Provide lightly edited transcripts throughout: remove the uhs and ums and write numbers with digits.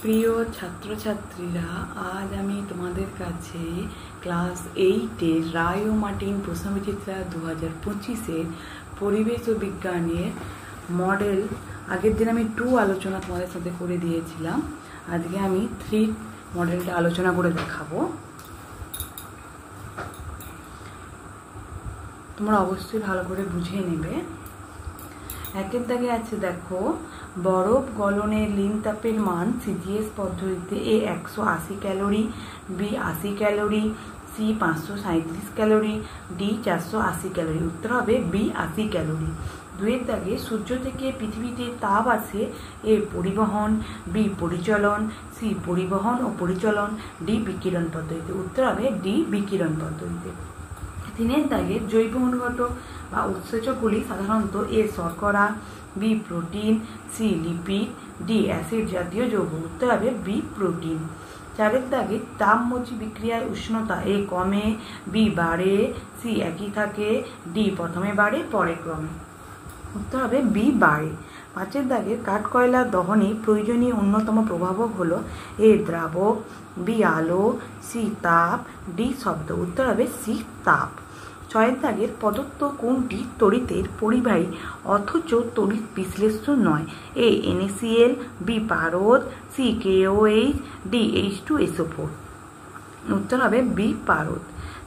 প্রিয় ছাত্রছাত্রীরা, আজ আমি তোমাদের কাছে ক্লাস 8-এর রায় ও মার্টিন প্রশ্নবিচিত্রা 2025-এর পরিবেশ ও বিজ্ঞানের মডেল, আগের দিন আমি 2 আলোচনা তোমাদের সাথে করে দিয়েছিলাম। আজকে আমি 3 মডেলটা আলোচনা করে দেখাবো। তোমরা অবশ্যই ভালো করে বুঝে নেবে। একের দাগে আছে, দেখো, বরফ গলনের লিন তাপের মান সিজিএস পদ্ধতিতে A 180 calorie, B 80 calorie, C 537 calorie, D 480 calorie. উত্তর হবে বি 80 ক্যালোরি। দুয়ের দাগে সূর্য থেকে পৃথিবীতে তাপ আসে, এ পরিবহন, বি পরিচলন, সি পরিবহন ও পরিচলন, ডি বিকিরণ পদ্ধতিতে। উত্তর হবে ডি বিকিরণ পদ্ধতিতে। তিনের দাগে জৈব অনুঘটক বা উৎসেচকগুলি সাধারণত এ শর্করা, B protein, C lipid, D acid জাতীয় যৌগ। উত্তর হবে বি প্রোটিন। চারের দাগে তাপমোচী বিক্রিয়ায় উষ্ণতা এ কমে, বি বাড়ে, সি একই থাকে, ডি প্রথমে বাড়ে পরে কমে। উত্তর হবে বি বাড়ে। পাঁচের দাগে কাঠকয়লা দহনে প্রয়োজনীয় অন্যতম প্রভাবক হল এ দ্রাবক, বি আলো, সি তাপ, ডি শব্দ। উত্তর হবে সি তাপ। ছয়ের দাগের প্রদত্ত কোনটি তড়িতের পরিবাহী অথচ তড়িৎ বিশ্লেষ্য নয়? এ NaCl, বি পারদ, সি KOH, ডি H2SO4। উত্তর হবে বি পারদ।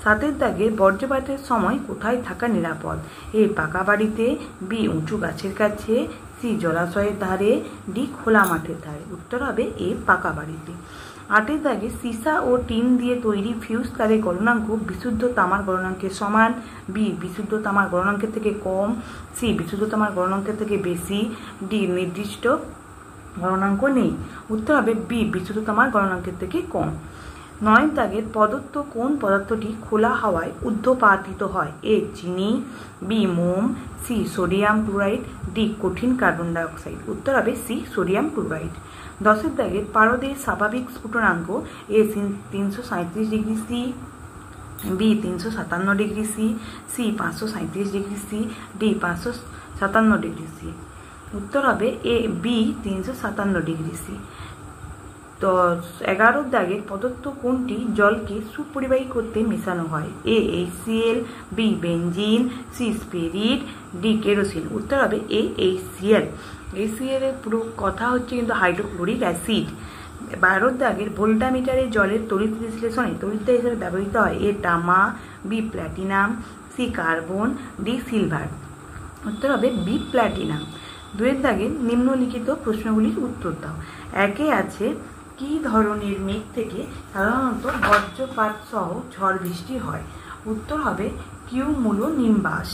সাতের দাগের বর্জ্যপাতের সময় কোথায় থাকা নিরাপদ? এ পাকা বাড়িতে, বি উঁচু গাছের কাছে, সি জলাশয়ের ধারে, ডি খোলা মাঠের ধারে। উত্তর হবে এ পাকা বাড়িতে। আটের দাগে সীসা ও টিন দিয়ে তৈরি ফিউজ তারের গলনাঙ্ক বিশুদ্ধ তামার গলনাঙ্কের সমান, বি বিশুদ্ধ তামার গলনাঙ্কের থেকে কম, সি বিশুদ্ধ তামার গলনাঙ্কের থেকে বেশি, ডি নির্দিষ্ট গলনাঙ্ক নেই। উত্তর হবে বি বিশুদ্ধ তামার গলনাঙ্কের থেকে কম। নয়ের দাগের প্রদত্ত কোন পদার্থটি খোলা হাওয়ায় ঊর্ধ্বপাতিত হয়? এ চিনি, বি মোম, সি সোডিয়াম ক্লোরাইড, ডি কঠিন কার্বন ডাইঅক্সাইড। উত্তর হবে সি সোডিয়াম ক্লোরাইড। দশের দাগের পারদের স্বাভাবিক স্ফুটনাঙ্ক A 337 degree C, B 357 degree C, C 537 degree C, D 557 degree C. উত্তর হবে এ বি 357 ডিগ্রি সি। 11 দাগের প্রদত্ত কোনটি জলকে সুপরিবাহী করতে মেশানো হয়? A HCl, B benzene, C spirit, D kerosene. উত্তর হবে এ HCl। HCl এর পুরো কথা হচ্ছে কিন্তু হাইড্রোক্লোরিক অ্যাসিড। 12 দাগের ভোল্টামিটারে জলের তড়িৎ বিশ্লেষণে তড়িৎদ্বার হিসেবে ব্যবহৃত হয়? এ তামা, B platinum, C carbon, D silver. উত্তর হবে বি প্ল্যাটিনাম। 2 দাগের নিম্নলিখিত প্রশ্নগুলির উত্তর দাও। একে আছে, কি ধরনের মেঘ থেকে সাধারণত বজ্রপাত সহ ঝড় বৃষ্টি হয়? উত্তর হবে কিউমুলো নিম্বাস।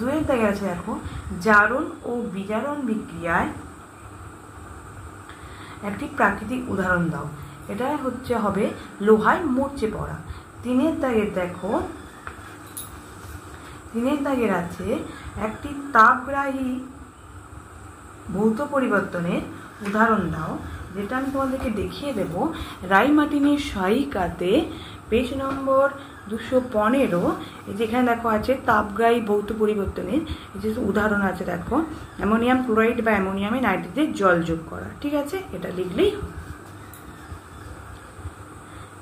2 দাগে আছে, দেখো, জারণ ও বিজারণ বিক্রিয়ায় একটি প্রাকৃতিক উদাহরণ দাও। এটা হবে লোহায় মরচে পড়া। 3 দাগের দেখো, 3 দাগের আছে, একটি তাপগ্রাহী ভৌত পরিবর্তনের উদাহরণ দাও। যেটা আমি তোমাদেরকে দেখিয়ে দেব। রায় মার্টিনের সহায়িকাতে পেজ নম্বর 215, যেখানে দেখো আছে তাপগ্রাহী ভৌত পরিবর্তনের যে উদাহরণ আছে। দেখো, অ্যামোনিয়াম ক্লোরাইড বা অ্যামোনিয়ামে নাইট্রেটের জল যোগ করা। ঠিক আছে, এটা লিখলেই হবে।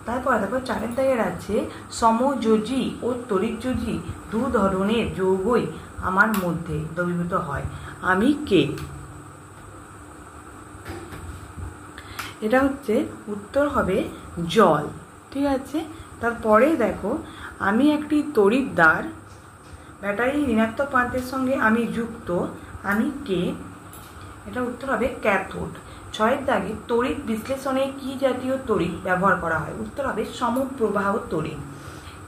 তারপর দেখো 4 দাগের আছে, সমযোজী ও তড়িৎযোজী 2 ধরনের যৌগই আমার মধ্যে দ্রবীভূত হয়, আমি কে? এটা হচ্ছে উত্তর হবে জল। ঠিক আছে। তারপরে দেখো, আমি একটি তড়িৎদ্বার, ব্যাটারি ঋণাত্মক প্রান্তের সঙ্গে আমি যুক্ত, আমি কে? এটা উত্তর হবে ক্যাথোড। 6 দাগে তড়িৎ বিশ্লেষণে কি জাতীয় তড়িৎ ব্যবহার করা হয়? উত্তর হবে সমপ্রবাহ তড়িৎ।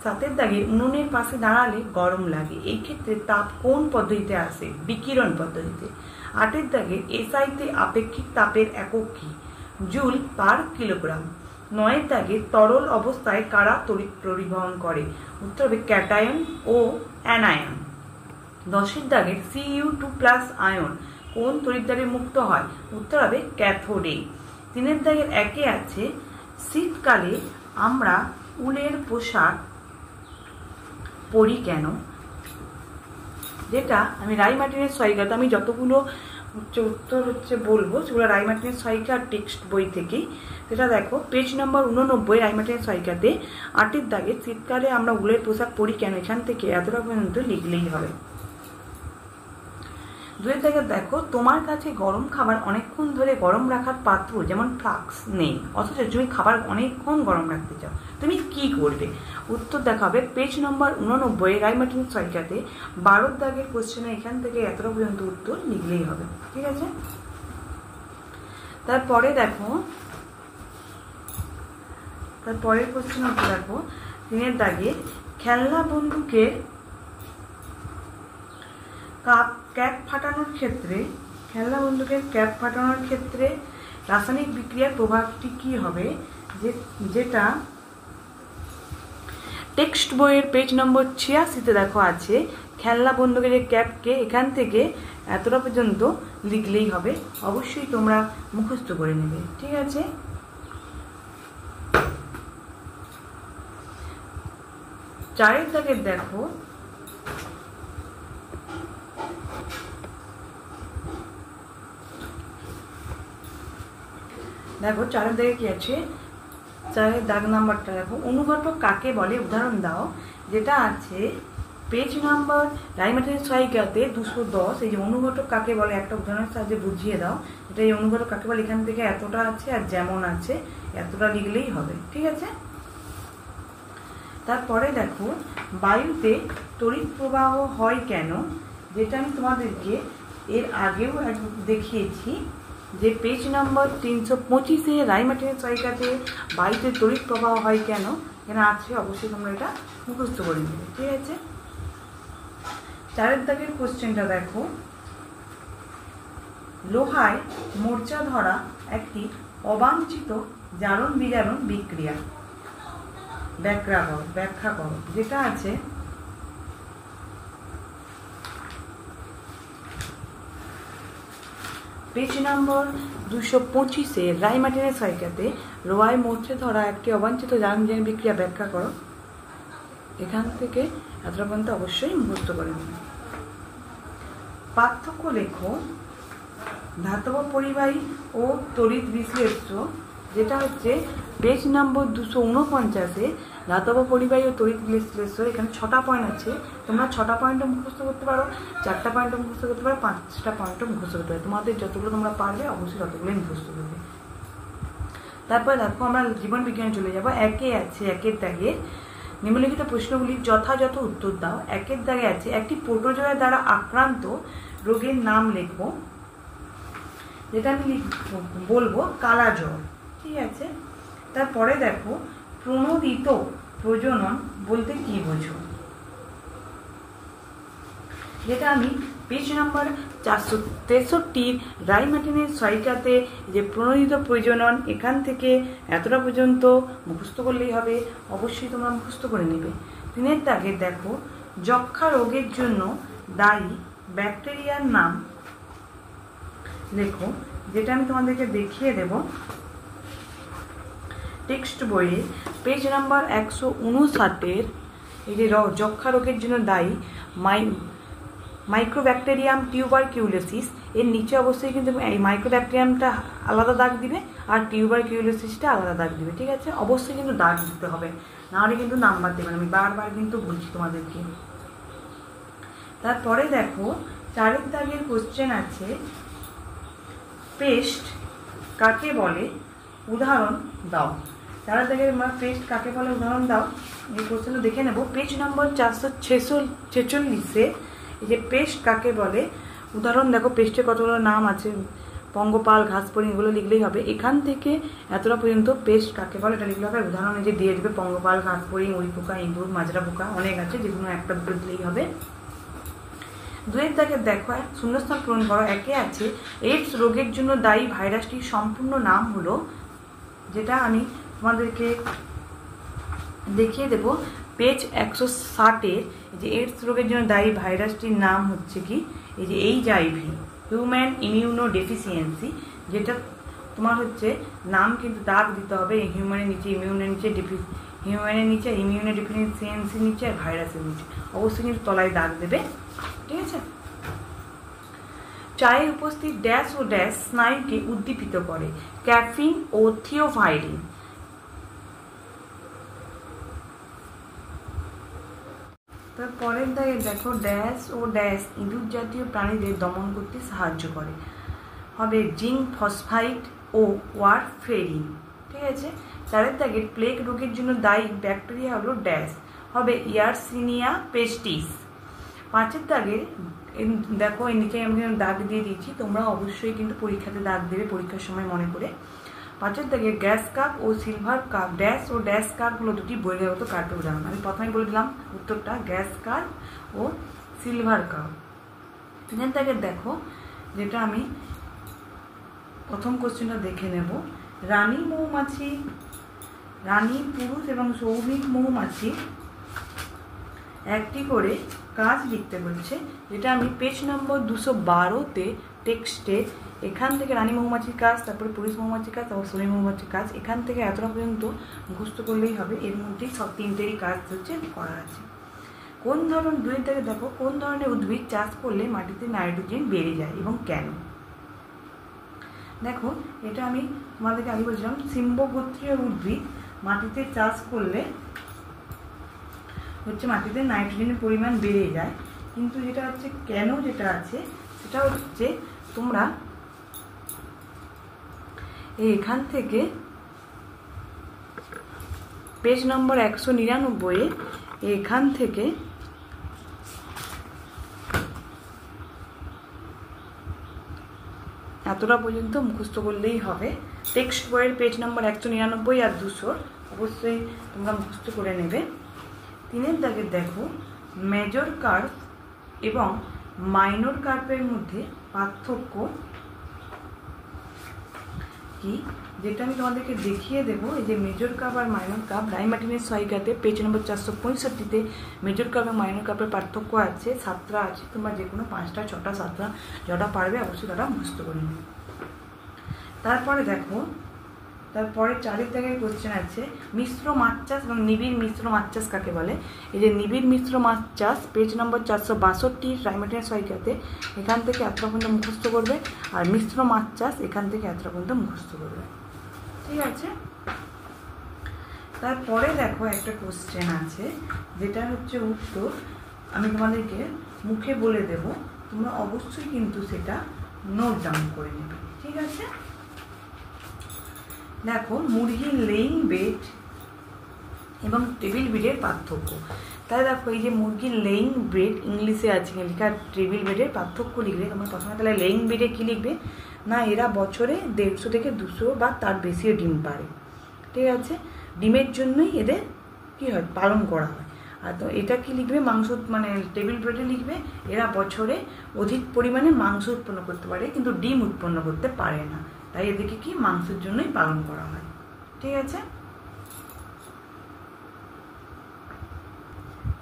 7 দাগে উনুনের পাশে দাঁড়ালে গরম লাগে, এই ক্ষেত্রে তাপ কোন পদ্ধতিতে আসে? বিকিরণ পদ্ধতিতে। 8 দাগে এসআইতে আপেক্ষিক তাপের একক কি? Joule per kilogram. 9 দাগে তরল অবস্থায় কারা তড়িৎ পরিবহন করে? উত্তর হবে ক্যাটায়ন ও অ্যানায়ন। 10 দাগের Cu2+ আয়ন কোন তড়িৎদ্বারে মুক্ত হয়? উত্তর হবে ক্যাথোডে। 3 দাগের একে আছে, শীতকালে আমরা উলের পোশাক পরি কেন? যেটা আমি রায় মার্টিনের সহায়িকাতে আমি যতগুলো উত্তর হচ্ছে বলবো, সেগুলো রায় মার্টিনেজ সহায়িকা আর টেক্সট বই থেকেই। সেটা দেখো পেজ নম্বর 89 রায় মার্টিনেজ সহায়িকাতে 8 দাগে শীতকালে আমরা উলের পোশাক পরি কেন, এখান থেকে এতটা পর্যন্ত লিখলেই হবে। 2 দাগে দেখো তোমার কাছে গরম খাবার অনেকক্ষণ ধরে গরম রাখার পাত্র যেমন ফ্লাক্স নেই, অথচ তুমি খাবার অনেকক্ষণ গরম রাখতে চাও, তুমি কি করবে? উত্তর দেখাবে পেজ নম্বর 89 রায় মার্টিনেজ সহায়িকাতে 12 দাগের কোশ্চেনে এখান থেকে এতটা পর্যন্ত উত্তর লিখলেই হবে। ঠিক আছে, তারপরে দেখো তারপরের কোশ্চেন হচ্ছে দেখো 3 দাগে খেলনা বন্দুকের ক্যাপ ফাটানোর ক্ষেত্রে রাসায়নিক বিক্রিয়ার প্রভাবটি কি হবে, যেটা টেক্সট বইয়ের পেজ নম্বর 86 দেখো আছে। খেলনা বন্দুকের ক্যাপকে এখান থেকে এতটা পর্যন্ত লিখলেই হবে, অবশ্যই তোমরা মুখস্থ করে নেবে। ঠিক আছে, চারের দাগের দেখো চারের দাগে কি আছে, চারের দাগ নাম্বারটা দেখো অনুঘটক কাকে বলে উদাহরণ দাও, যেটা আছে পেজ নাম্বার রায় মার্টিনেজ সহায়িকাতে 210। এই যে অনুঘটক কাকে বলে একটা উদাহরণের সাহায্যে বুঝিয়ে দাও, এটা এই অনুঘটক কাকে বলে এখান থেকে এতটা আছে আর যেমন আছে এতটা লিখলেই হবে। ঠিক আছে, তারপরে দেখো বায়ুতে তড়িৎ প্রবাহ হয় কেন, যেটা আমি তোমাদেরকে এর আগেও দেখিয়েছি, যে পেজ নম্বর 325 রায় মার্টিনেজ সহায়িকাতে বায়ুতে তড়িৎ প্রবাহ হয় কেন এখানে আছে, অবশ্যই তোমরা এটা মুখস্থ করে নেবে। ঠিক আছে, চারের দাগের কোশ্চেনটা দেখো লোহায় মোর্চা ধরা একটি অবাঞ্ছিত জারণ বিজারণ বিক্রিয়া ব্যাখ্যা করো, যেটা আছে পেজ নম্বর 225 রায় মার্টিনেজ সহায়িকাতে লোহায় মোর্চা ধরা একটি অবাঞ্ছিত জারণ বিজারণ বিক্রিয়া ব্যাখ্যা করো, এখান থেকে এতটা পর্যন্ত অবশ্যই মুখস্থ করে নেবে। পার্থক্য লেখো ধাতব পরিবাহী ও তড়িৎ বিশ্লেষ্য, যেটা হচ্ছে পেজ নম্বর 249 ধাতব পরিবাহী ও তড়িৎ বিশ্লেষ্য। এখানে 6টা পয়েন্ট আছে, তোমরা 6টা পয়েন্টও মুখস্থ করতে পারো, 4টা পয়েন্টও মুখস্থ করতে পারো, 5টা পয়েন্টও মুখস্থ করতে পারো, তোমাদের যতগুলো তোমরা পারবে অবশ্যই ততগুলোই মুখস্থ করবে। তারপরে দেখো আমরা জীবন বিজ্ঞানে চলে যাবো। একের দাগে নিম্নলিখিত প্রশ্নগুলির যথাযথ উত্তর দাও। 1 দাগে আছে একটি প্রোটোজোয়া দ্বারা আক্রান্ত রোগের নাম লিখবো, যেটা আমি বলবো কালা জ্বর। ঠিক আছে, তারপরে দেখো প্রণোদিত প্রজনন বলতে কি বোঝো, যেটা আমি পেজ নাম্বার 463 রায় মার্টিনেজ সহায়িকাতে যে প্রণোদিত প্রজনন এখান থেকে এতটা পর্যন্ত মুখস্থ করলেই হবে, অবশ্যই তোমরা মুখস্থ করে নেবে। 3 দাগে দেখো যক্ষা রোগের জন্য দায়ী ব্যাকটেরিয়ার নাম লেখো, যেটা আমি তোমাদেরকে দেখিয়ে দেব টেক্সট বইয়ে পেজ নাম্বার 159 এই যে যক্ষা রোগের জন্য দায়ী মাইক্রোব্যাকটেরিয়াম টিউবারকিউলোসিস, এর নিচে অবশ্যই কিন্তু এই মাইক্রোব্যাকটেরিয়ামটা আলাদা দাগ দিবে আর টিউবারকিউলোসিসটা আলাদা দাগ দিবে। ঠিক আছে, অবশ্যই কিন্তু দাগ দিতে হবে, নাহলে কিন্তু নাম্বার দেবে না, আমি বারবার কিন্তু বলছি তোমাদেরকে। তারপরে দেখো 4 দাগের কোশ্চেন আছে পেস্ট কাকে বলে উদাহরণ দাও। 4 দাগের পেস্ট কাকে বলে উদাহরণ দাও, এই কোশ্চেনটা দেখে নেব। পেজ নম্বর 446 এই যে পেস্ট কাকে বলে উদাহরণ দেখো, পেস্টের কতগুলো নাম আছে, পঙ্গপাল, ঘাসফড়িং, এগুলো লিখলেই হবে। এখান থেকে এতটা পর্যন্ত পেস্ট কাকে বলে এটা লিখলে হবে, উদাহরণে যে দিয়ে দেবে পঙ্গপাল, ঘাসফড়িং, উই পোকা, ইঁদুর, মাজরা পোকা, অনেক আছে, যেগুলো একটা দুটো দিলেই হবে। 2 দাগে দেখো শূন্যস্থান পূরণ করো। 1 আছে এইডস রোগের জন্য দায়ী ভাইরাসটির সম্পূর্ণ নাম হলো, যেটা আমি তোমাদেরকে দেখিয়ে দেব পেজ 160 যে এইডস রোগের জন্য দায়ী ভাইরাসটির নাম হচ্ছে কি, এই যে HIV হিউম্যান ইমিউনো ডেফিসিয়েন্সি, যেটা তোমার হচ্ছে নাম কিন্তু দাগ দিতে হবে, হিউম্যানের নিচে ইমিউনের নিচে হিউম্যানের নিচে ইমিউনো ডেফিসিয়েন্সির নিচে আর ভাইরাসের নিচে অবশ্যই কিন্তু তলায় দাগ দেবে। ঠিক আছে, চায়ে উপস্থিত ড্যাশ ও ড্যাশ স্নায়ুকে উদ্দীপিত করে, ক্যাফিন ও থিওফাইলিন। তারপরের দাগে দেখো ড্যাশ ও ড্যাশ ইঁদুর জাতীয় প্রাণীদের দমন করতে সাহায্য করে, হবে জিঙ্ক ফসফাইড ও ওয়ারফেরিন। ঠিক আছে। 4 দাগের প্লেগ রোগের জন্য দায়ী ব্যাকটেরিয়া হলো ড্যাশ, হবে ইয়ারসিনিয়া পেস্টিস। 5 দাগের দেখো এদিকে আমি দাগ দিয়ে দিয়েছি, তোমরা অবশ্যই কিন্তু পরীক্ষাতে দাগ দেবে পরীক্ষার সময় মনে করে। 5 দাগে গ্যাস কাপ ও silver cup, dash O dash cup হলো দুটি বহিরাগত কার্পের উদাহরণ। আমি প্রথমে বলে দিলাম উত্তরটা, গ্যাস কাপ ও সিলভার কাপ। 3 দাগে দেখো যেটা আমি প্রথম কোশ্চেনটা দেখে নেব, রানী মৌমাছি, রানী পুরুষ এবং শ্রমিক মৌমাছি একটি করে কাজ লিখতে বলছে, যেটা আমি পেজ নম্বর 212-তে টেক্সটে এখান থেকে রানী মৌমাছির কাজ, তারপরে পুরুষ মৌমাছির কাজ, তারপর শ্রমিক মৌমাছির কাজ, এখান থেকে এতটা পর্যন্ত মুখস্থ করলেই হবে। এর মধ্যেই সব 3টেরই কাজ হচ্ছে করা আছে। কোন ধরনের 2 থেকে দেখো, কোন ধরনের উদ্ভিদ চাষ করলে মাটিতে নাইট্রোজেন বেড়ে যায় এবং কেন। দেখো এটা আমি তোমাদেরকে আগে বলছিলাম, সিম্বগোত্রীয় উদ্ভিদ মাটিতে চাষ করলে হচ্ছে মাটিতে নাইট্রোজেনের পরিমাণ বেড়ে যায়, কিন্তু যেটা হচ্ছে কেন যেটা আছে সেটা হচ্ছে তোমরা এখান থেকে পেজ নম্বর 199 এখান থেকে এতটা পর্যন্ত মুখস্থ করলেই হবে। টেক্সট বইয়ের পেজ নম্বর 199 আর 200 অবশ্যই তোমরা মুখস্থ করে নেবে। 3 দাগে দেখো মেজর কার্ভ এবং মাইনর কার্ভের মধ্যে পার্থক্য কি, যেটা আমি তোমাদেরকে দেখিয়ে দেবো। এই যে মেজর কার্ভ আর মাইনর কার্ভ, রাই মার্টিনের সহায়িকাতে পেজ নম্বর 465-তে মেজর কার্ভ এবং মাইনর কার্ভের পার্থক্য আছে, 7টা আছে। তোমরা যে কোনো 5টা 6টা 7টা যটা পারবে অবশ্যই তারা মুখস্থ করে নেবে। তারপরে দেখো, তারপরে 4 দাগের কোশ্চেন আছে মিশ্র মাছ চাষ এবং নিবিড় মিশ্র মাছ চাষ কাকে বলে। এই যে নিবিড় মিশ্র মাছ চাষ পেজ নম্বর 462 রাই মার্টিনের সহায়িকাতে, এখান থেকে এতটা পর্যন্ত মুখস্থ করবে, আর মিশ্র মাছ চাষ এখান থেকে এতটা পর্যন্ত মুখস্থ করবে। ঠিক আছে। তারপরে দেখো একটা কোশ্চেন আছে যেটা হচ্ছে উত্তর আমি তোমাদেরকে মুখে বলে দেব, তোমরা অবশ্যই কিন্তু সেটা নোট ডাউন করে নেবে। ঠিক আছে। দেখো মুরগির লেইং বেড এবং টেবিল বেডের পার্থক্য। তাই দেখো এই যে মুরগির লেইং বেড ইংলিশে আছে লেখা, টেবিল বেডের পার্থক্য লিখলে তোমরা প্রথমে তাহলে লেইং বেডে কী লিখবে না, এরা বছরে 150 থেকে 200 বা তার বেশিও ডিম পারে। ঠিক আছে। ডিমের জন্যই এদের কী হয়, পালন করা হয়। আর তো এটা কি লিখবে, মাংস, মানে টেবিল বেডে লিখবে এরা বছরে অধিক পরিমাণে মাংস উৎপন্ন করতে পারে কিন্তু ডিম উৎপন্ন করতে পারে না, তাই এদেরকে কি মাংসের জন্যই পালন করা হয়। ঠিক আছে।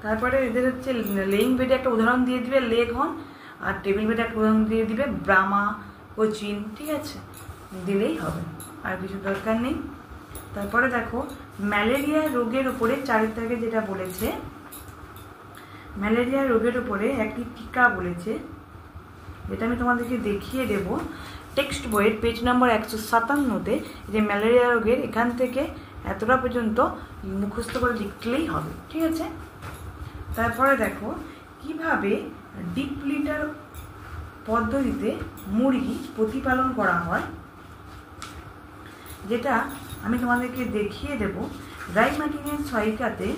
তারপরে এদের হচ্ছে লেইং বেডে একটা উদাহরণ দিয়ে দিবে লেঘন, আর টেবিল বেডে একটা উদাহরণ দিয়ে দিবে ব্রাহ্মা কোচিন। ঠিক আছে, দিলেই হবে, আর কিছু দরকার নেই। তারপরে দেখো ম্যালেরিয়া রোগের উপরে 4 দাগে যেটা বলেছে, ম্যালেরিয়া রোগের উপরে একটি টিকা বলেছে, যেটা আমি তোমাদেরকে দেখিয়ে দেব। টেক্সট বইয়ের পেজ নম্বর 157-তে যে ম্যালেরিয়া রোগের এখান থেকে এতটা পর্যন্ত মুখস্থ করে লিখলেই হবে। ঠিক আছে। তারপরে দেখো কিভাবে ডিপ লিটার পদ্ধতিতে মুরগি প্রতিপালন করা হয়, যেটা আমি তোমাদেরকে দেখিয়ে দেব। রাই মার্টিনের সহায়িকাতে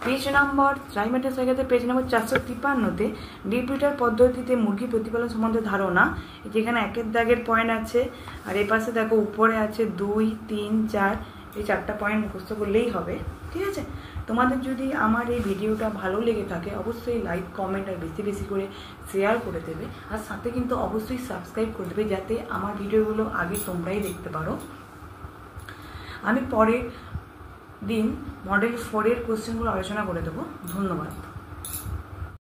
পেজ নম্বর 453-তে ডিপ লিটার পদ্ধতিতে মুরগি প্রতিপালন সম্বন্ধে ধারণা, যেখানে 1 দাগের পয়েন্ট আছে, আর এ পাশে দেখো উপরে আছে 2, 3, 4, এই 4টা পয়েন্ট মুখস্থ করলেই হবে। ঠিক আছে। তোমাদের যদি আমার এই ভিডিওটা ভালো লেগে থাকে অবশ্যই লাইক, কমেন্ট আর বেশি বেশি করে শেয়ার করে দেবে, আর সাথে কিন্তু অবশ্যই সাবস্ক্রাইব করে দেবে যাতে আমার ভিডিওগুলো আগে তোমরাই দেখতে পারো। আমি পরের দিন মডেল 4-এর কোশ্চেনগুলো আলোচনা করে দেবো। ধন্যবাদ।